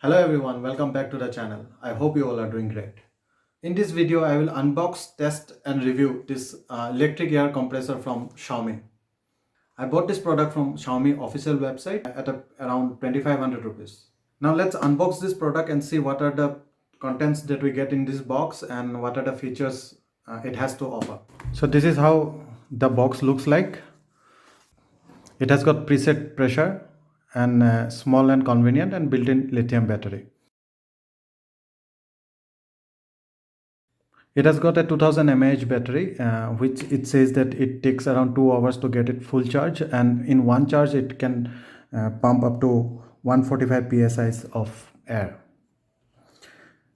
Hello everyone, welcome back to the channel. I hope you all are doing great. In this video, I will unbox, test and review this electric air compressor from Xiaomi. I bought this product from Xiaomi official website at around 2500 rupees. Now let's unbox this product and see what are the contents that we get in this box and what are the features it has to offer. So this is how the box looks like. It has got preset pressure and small and convenient and built-in lithium battery. It has got a 2000 mAh battery, which it says that it takes around 2 hours to get it full charge, and in one charge it can pump up to 145 psi of air.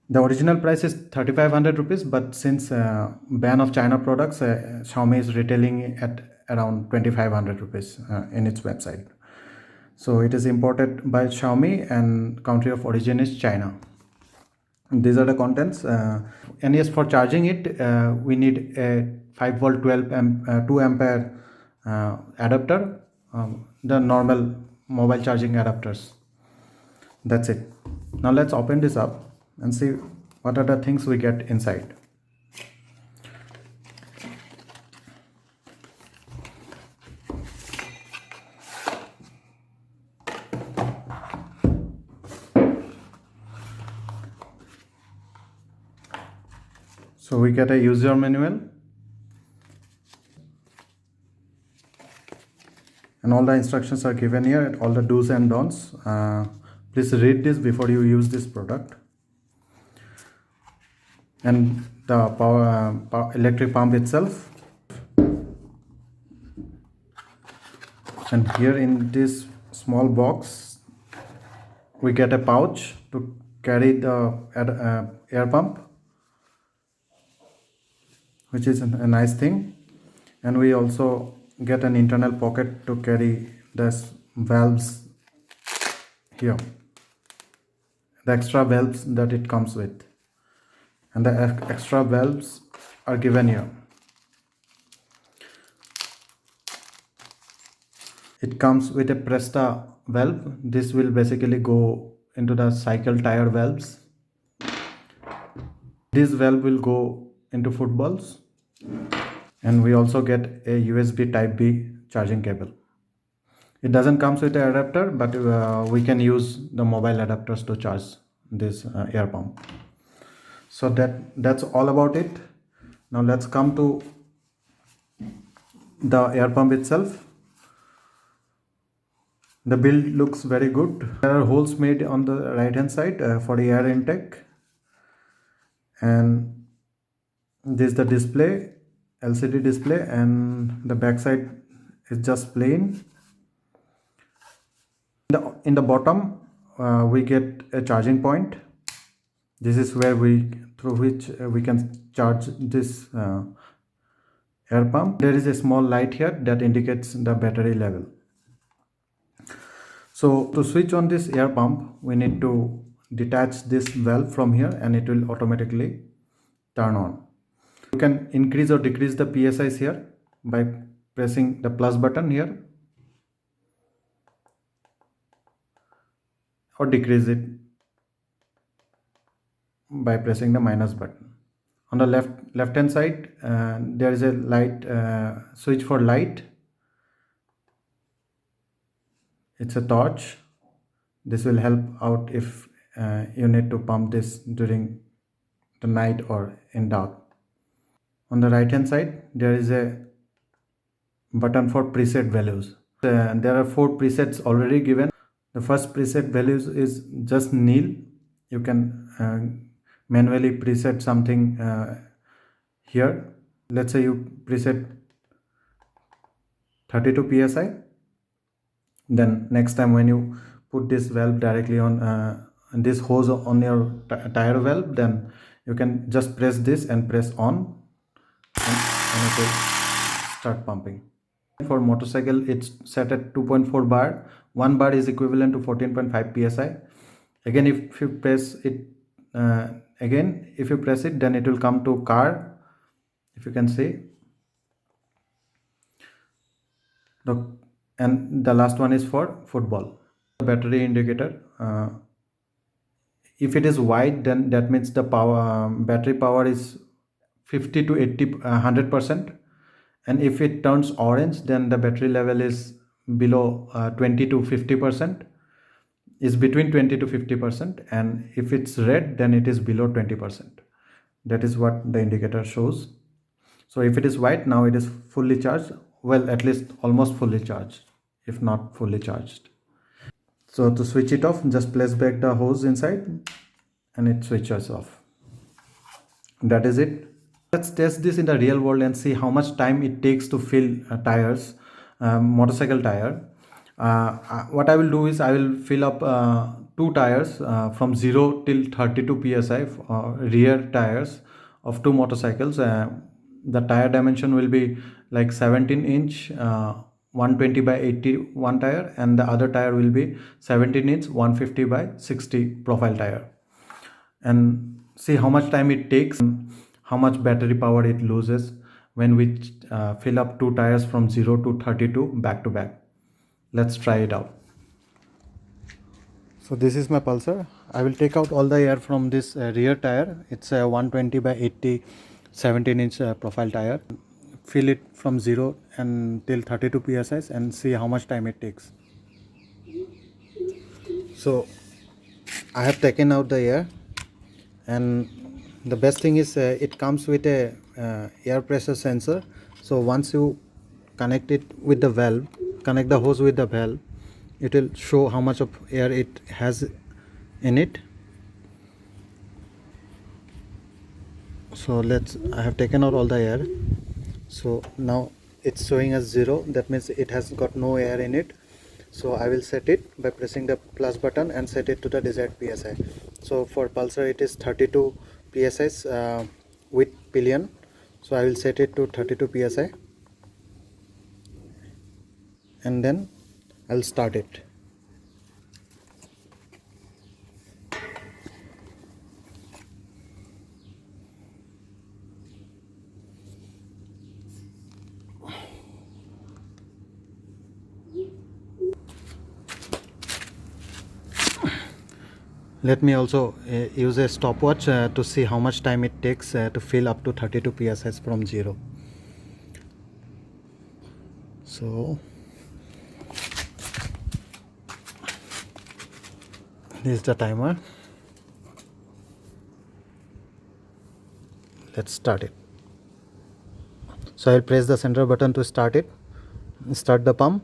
The original price is 3500 rupees, but since ban of China products, Xiaomi is retailing at around 2500 rupees in its website. So it is imported by Xiaomi and country of origin is China. These are the contents. And yes, for charging it, we need a 5 volt 2 ampere adapter, the normal mobile charging adapters. That's it. Now let's open this up and see what are the things we get inside. So we get a user manual and all the instructions are given here, all the do's and don'ts. Please read this before you use this product. And the power electric pump itself. And here in this small box, we get a pouch to carry the air pump, which is a nice thing. And we also get an internal pocket to carry the valves here, the extra valves that it comes with, and the extra valves are given here. It comes with a Presta valve. This will basically go into the cycle tire valves. This valve will go into footballs. And we also get a USB type B charging cable. It doesn't comes with an adapter, but we can use the mobile adapters to charge this air pump. So that's all about it. Now let's come to the air pump itself. The build looks very good. There are holes made on the right hand side for the air intake, and this is the display, LCD display, and the back side is just plain. In the bottom we get a charging point. This is where through which we can charge this air pump. There is a small light here that indicates the battery level. So to switch on this air pump, we need to detach this valve from here and it will automatically turn on. You can increase or decrease the PSIs here by pressing the plus button here, or decrease it by pressing the minus button. On the left hand side, there is a light switch for light. It's a torch. This will help out if you need to pump this during the night or in dark. On the right hand side, there is a button for preset values. There are 4 presets already given. The first preset values is just nil. You can manually preset something here. Let's say you preset 32 psi. Then next time when you put this valve directly on this hose on your tire valve, then you can just press this and press on, and it will start pumping. For motorcycle, it's set at 2.4 bar. 1 bar is equivalent to 14.5 psi. Again, if you press it then it will come to car. If you can see, and the last one is for football. The battery indicator, If it is white, then that means the power battery power is 50 to 80 100%. And if it turns orange, then the battery level is below 20 to 50%, is between 20 to 50%. And if it's red, then it is below 20%. That is what the indicator shows. So if it is white, now it is fully charged, well, at least almost fully charged, if not fully charged. So to switch it off, just place back the hose inside and it switches off. That is it. Let's test this in the real world and see how much time it takes to fill tires, motorcycle tire. What I will do is I will fill up two tires from 0 till 32 psi, rear tires of two motorcycles. The tire dimension will be like 17-inch 120 by 80 one tire, and the other tire will be 17-inch 150 by 60 profile tire, and see how much time it takes, how much battery power it loses when we fill up two tires from 0 to 32 back to back. Let's try it out. So this is my Pulsar. I will take out all the air from this rear tire. It's a 120 by 80 17-inch profile tire. Fill it from 0 until 32 psi and see how much time it takes. So I have taken out the air, and the best thing is it comes with a air pressure sensor. So once you connect it with the valve, connect the hose with the valve, it will show how much of air it has in it. So I have taken out all the air. So now it's showing as 0. That means it has got no air in it. So I will set it by pressing the plus button and set it to the desired psi. So for Pulsar it is 32 psi with pillion. So I will set it to 32 psi and then I'll start it. Let me also use a stopwatch to see how much time it takes to fill up to 32 psi from 0. So this is the timer. Let's start it. So I'll press the center button to start it. Start the pump.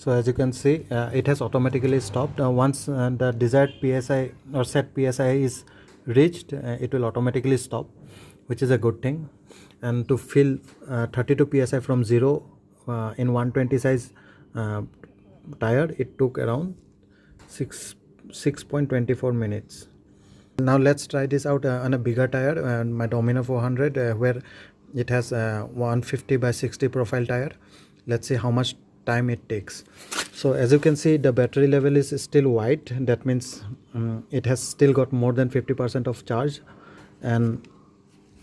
So as you can see, it has automatically stopped. Once the desired PSI or set PSI is reached, it will automatically stop, which is a good thing. And to fill 32 PSI from 0 in 120 size uh, tire it took around 6.24 minutes. Now let's try this out on a bigger tire, my Domino 400, where it has 150 by 60 profile tire. Let's see how much time it takes. So as you can see, the battery level is still white. That means it has still got more than 50% of charge, and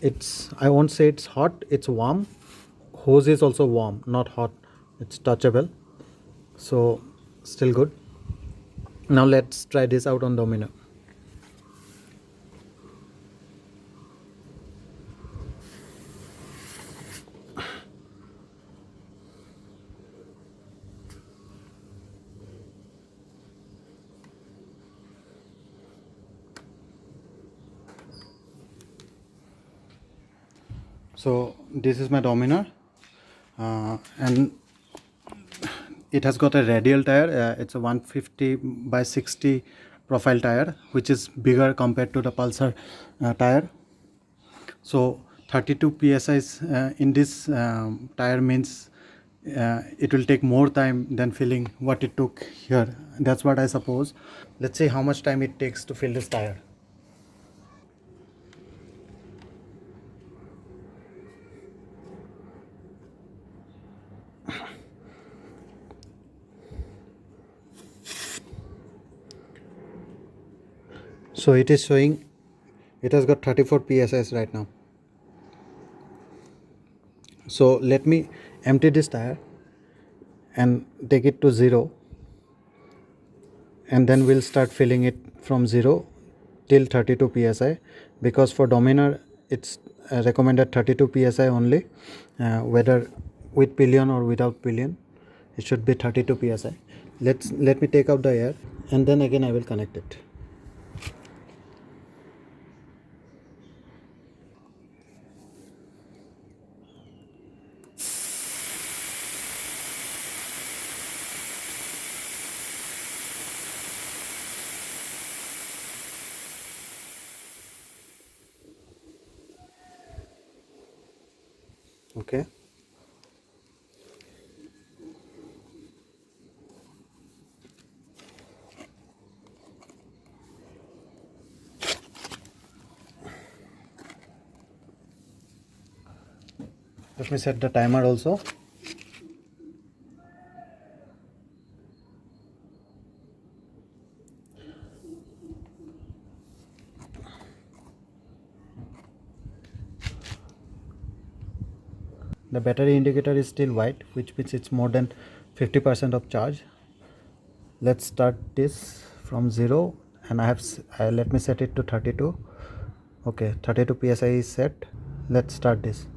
it's, I won't say it's hot, it's warm. Hose is also warm, not hot. It's touchable, so still good. Now let's try this out on Domino. So this is my Dominar, and it has got a radial tire. It's a 150 by 60 profile tire, which is bigger compared to the Pulsar tire. So 32 psi in this tire means it will take more time than filling what it took here. That's what I suppose. Let's see how much time it takes to fill this tire. So it is showing it has got 34 psi right now. So let me empty this tire and take it to 0, and then we'll start filling it from 0 till 32 psi, because for Dominar it's recommended 32 psi only, whether with pillion or without pillion it should be 32 psi. Let me take out the air, and then again I will connect it. Okay, let me set the timer also. The battery indicator is still white, which means it's more than 50% of charge. Let's start this from 0, and let me set it to 32. Okay, 32 psi is set. Let's start this.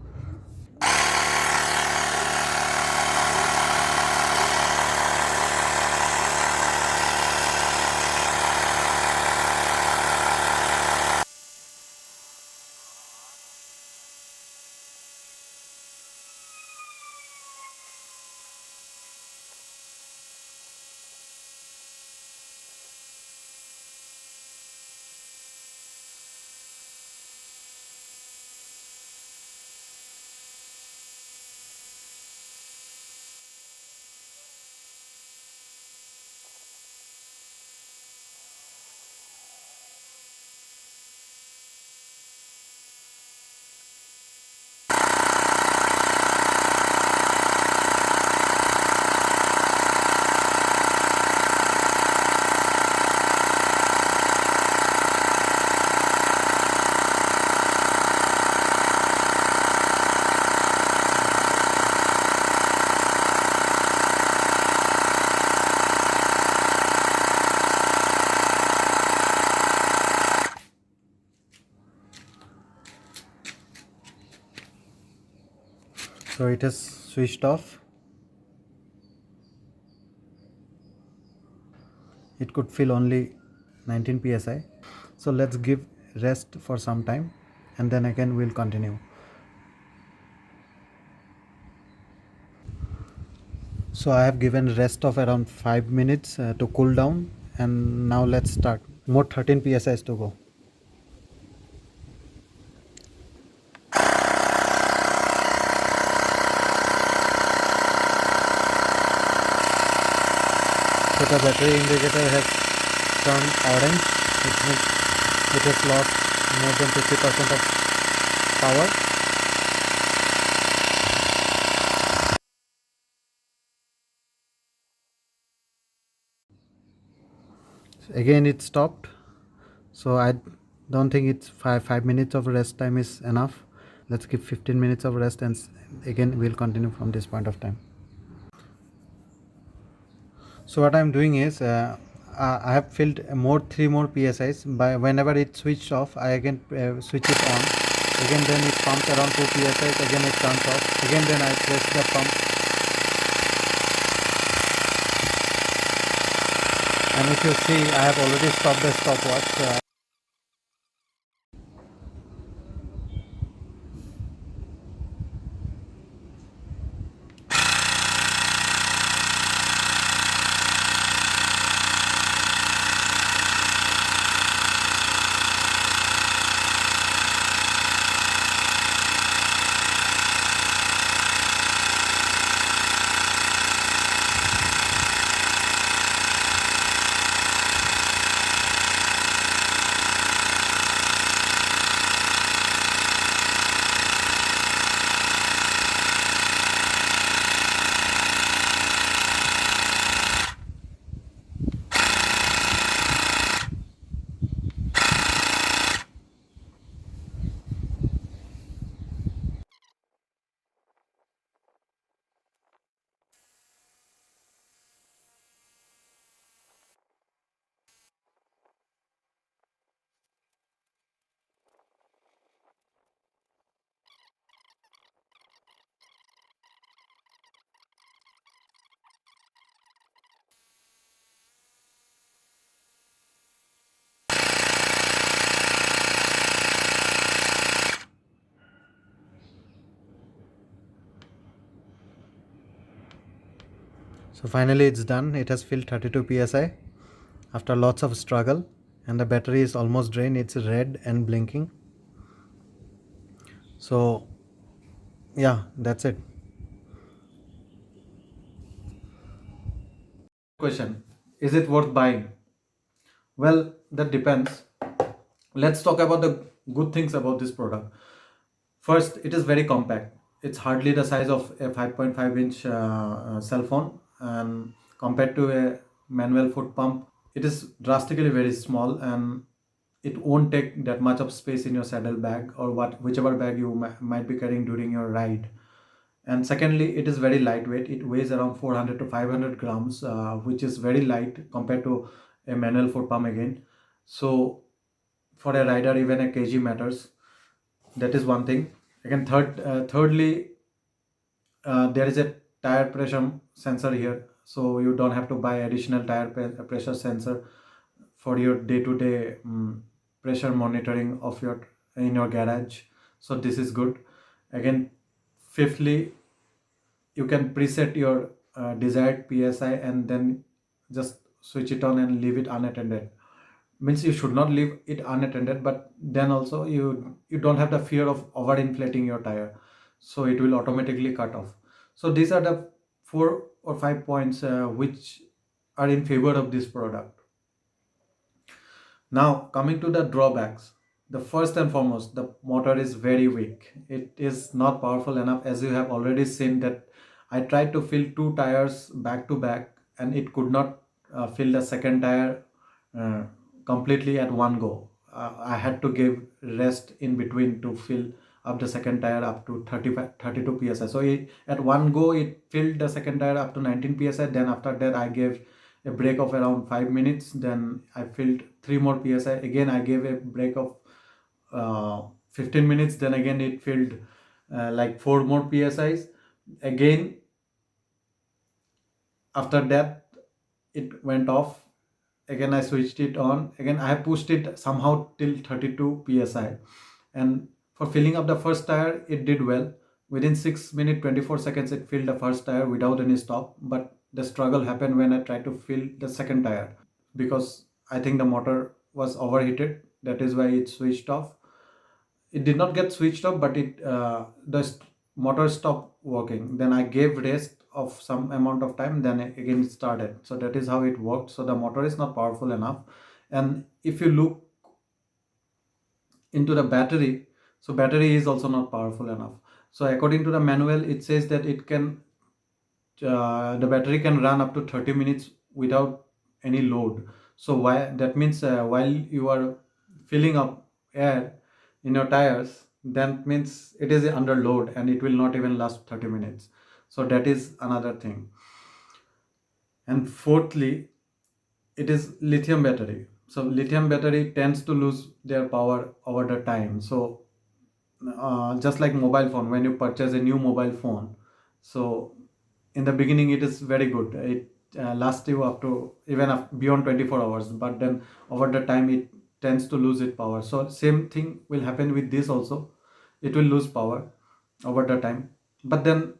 So it is switched off. It could fill only 19 psi. So let's give rest for some time, and then again we'll continue. So I have given rest of around 5 minutes to cool down, and now let's start. More 13 psi to go. So the battery indicator has turned orange, which means it has lost more than 50% of power. Again it stopped, so I don't think it's 5 minutes of rest time is enough. Let's give 15 minutes of rest, and again we'll continue from this point of time. So what I'm doing is I have filled more 3 more psis. By whenever it switched off, I again switch it on. Again then it pumps around 2 psis. Again it turns off. Again then I press the pump, and if you see, I have already stopped the stopwatch. So finally it's done. It has filled 32 psi after lots of struggle, and the battery is almost drained. It's red and blinking. So yeah, that's it. Question: is it worth buying? Well, that depends. Let's talk about the good things about this product. First, it is very compact. It's hardly the size of a 5.5-inch cell phone, and compared to a manual foot pump, it is drastically very small, and it won't take that much of space in your saddle bag or whichever bag you might be carrying during your ride. And secondly, it is very lightweight. It weighs around 400 to 500 grams, which is very light compared to a manual foot pump again. So for a rider, even a kg matters. That is one thing. Again, thirdly, there is a tire pressure sensor here, so you don't have to buy additional tire pressure sensor for your day-to-day pressure monitoring of your in your garage. So this is good. Again, fifthly, you can preset your desired psi and then just switch it on and leave it unattended. Means you should not leave it unattended, but then also you don't have the fear of over inflating your tire, so it will automatically cut off. So these are the 4 or 5 points which are in favor of this product. Now, coming to the drawbacks, the first and foremost, the motor is very weak. It is not powerful enough, as you have already seen that I tried to fill 2 tires back to back, and it could not fill the second tire uh, completely at one go. I had to give rest in between to fill up the second tire up to 32 psi. So at one go, it filled the second tire up to 19 psi. Then after that, I gave a break of around 5 minutes. Then I filled 3 more psi. Again, I gave a break of 15 minutes. Then again, it filled like 4 more psis. Again, after that, it went off. Again, I switched it on. Again, I have pushed it somehow till 32 psi. And for filling up the first tire, it did well. Within 6 minutes 24 seconds, it filled the first tire without any stop. But the struggle happened when I tried to fill the second tire, because I think the motor was overheated. That is why it switched off. It did not get switched off, but motor stopped working. Then I gave rest of some amount of time, then again it started. So that is how it worked. So the motor is not powerful enough. And if you look into the battery, so battery is also not powerful enough. So according to the manual, it says that it can the battery can run up to 30 minutes without any load. So why that means while you are filling up air in your tires, that means it is under load and it will not even last 30 minutes. So that is another thing. And fourthly, it is lithium battery. So lithium battery tends to lose their power over the time. So just like mobile phone, when you purchase a new mobile phone, so in the beginning it is very good, it lasts you up to even beyond 24 hours, but then over the time it tends to lose its power. So same thing will happen with this also, it will lose power over the time. But then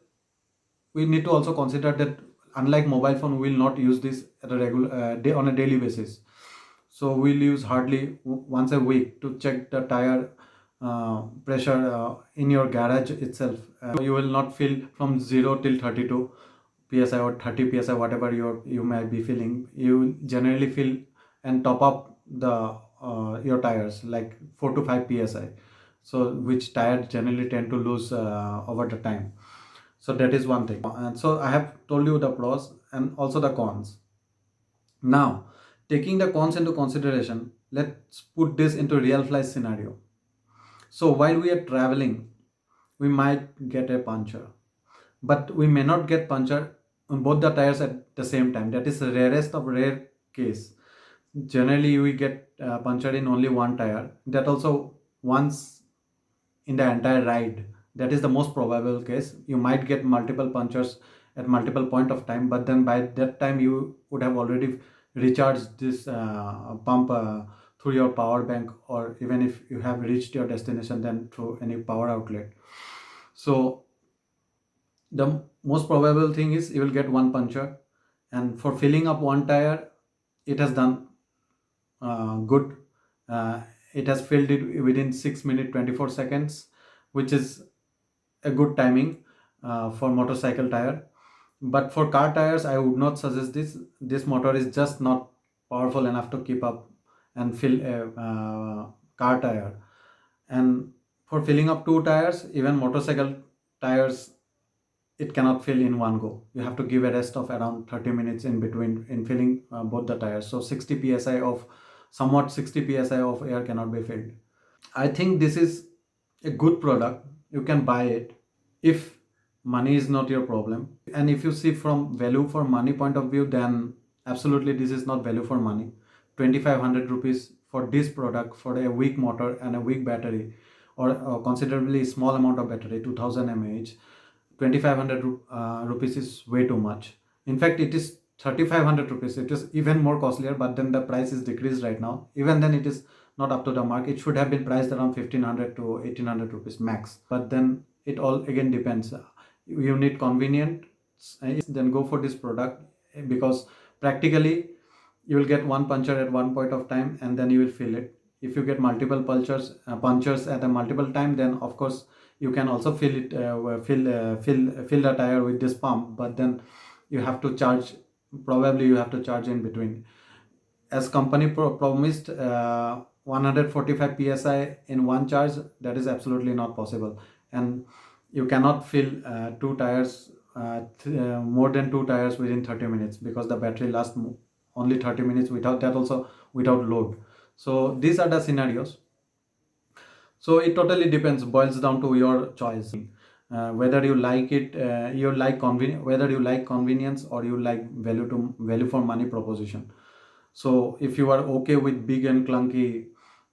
we need to also consider that unlike mobile phone, we will not use this at a regular day on a daily basis. So we'll use hardly once a week to check the tire pressure in your garage itself. You will not feel from 0 till 32 psi or 30 psi, whatever you might be feeling. You generally feel and top up the your tires like 4 to 5 psi. So which tires generally tend to lose over the time. So that is one thing. And so I have told you the pros and also the cons. Now, taking the cons into consideration, let's put this into real flight scenario. So while we are traveling, we might get a puncture, but we may not get puncture on both the tires at the same time. That is the rarest of rare case. Generally, we get punctured in only one tire. That also once in the entire ride. That is the most probable case. You might get multiple punctures at multiple point of time, but then by that time you would have already recharged this pump through your power bank, or even if you have reached your destination, then through any power outlet. So the most probable thing is you will get one puncture, and for filling up one tire, it has done good. uh, it has filled it within 6 minutes 24 seconds, which is a good timing for motorcycle tire. But for car tires, I would not suggest this. This motor is just not powerful enough to keep up and fill a car tire. And for filling up two tires, even motorcycle tires, it cannot fill in one go. You have to give a rest of around 30 minutes in between in filling both the tires. So 60 psi of somewhat 60 psi of air cannot be filled. I think this is a good product. You can buy it if money is not your problem. And if you see from value for money point of view, then absolutely this is not value for money. 2500 rupees for this product for a weak motor and a weak battery, or a considerably small amount of battery, 2000 mAh. 2500 rupees is way too much. In fact, it is 3500 rupees. It is even more costlier, but then the price is decreased right now. Even then it is not up to the mark. It should have been priced around 1500 to 1800 rupees max. But then it all again depends. You need convenient, then go for this product, because practically you will get one puncture at one point of time and then you will feel it. If you get multiple punctures at a multiple time, then of course you can also fill it fill the tire with this pump, but then you have to charge, probably you have to charge in between. As company promised 145 psi in one charge, that is absolutely not possible. And you cannot fill two tires more than two tires within 30 minutes, because the battery lasts only 30 minutes, without that also without load. So these are the scenarios. So it totally depends, boils down to your choice, whether you like it, whether you like convenience or you like value for money proposition. So if you are okay with big and clunky,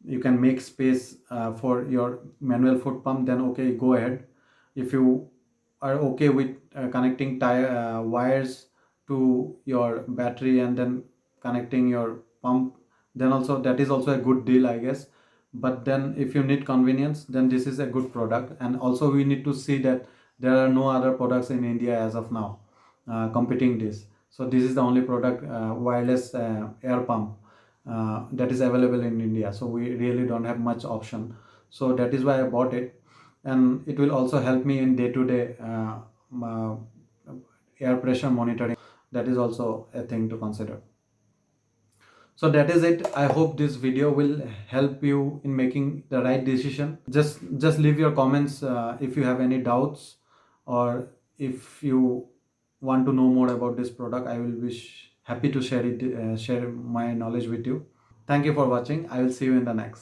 you can make space for your manual foot pump, then okay, go ahead. If you are okay with connecting tire wires to your battery and then connecting your pump, then also that is also a good deal, I guess. But then if you need convenience, then this is a good product. And also we need to see that there are no other products in India as of now competing this. So this is the only product, wireless air pump, that is available in India. So we really don't have much option. So that is why I bought it. And it will also help me in day to day air pressure monitoring, that is also a thing to consider. So that is it. I hope this video will help you in making the right decision. Just leave your comments if you have any doubts, or if you want to know more about this product. I will be happy to share my knowledge with you. Thank you for watching. I will see you in the next.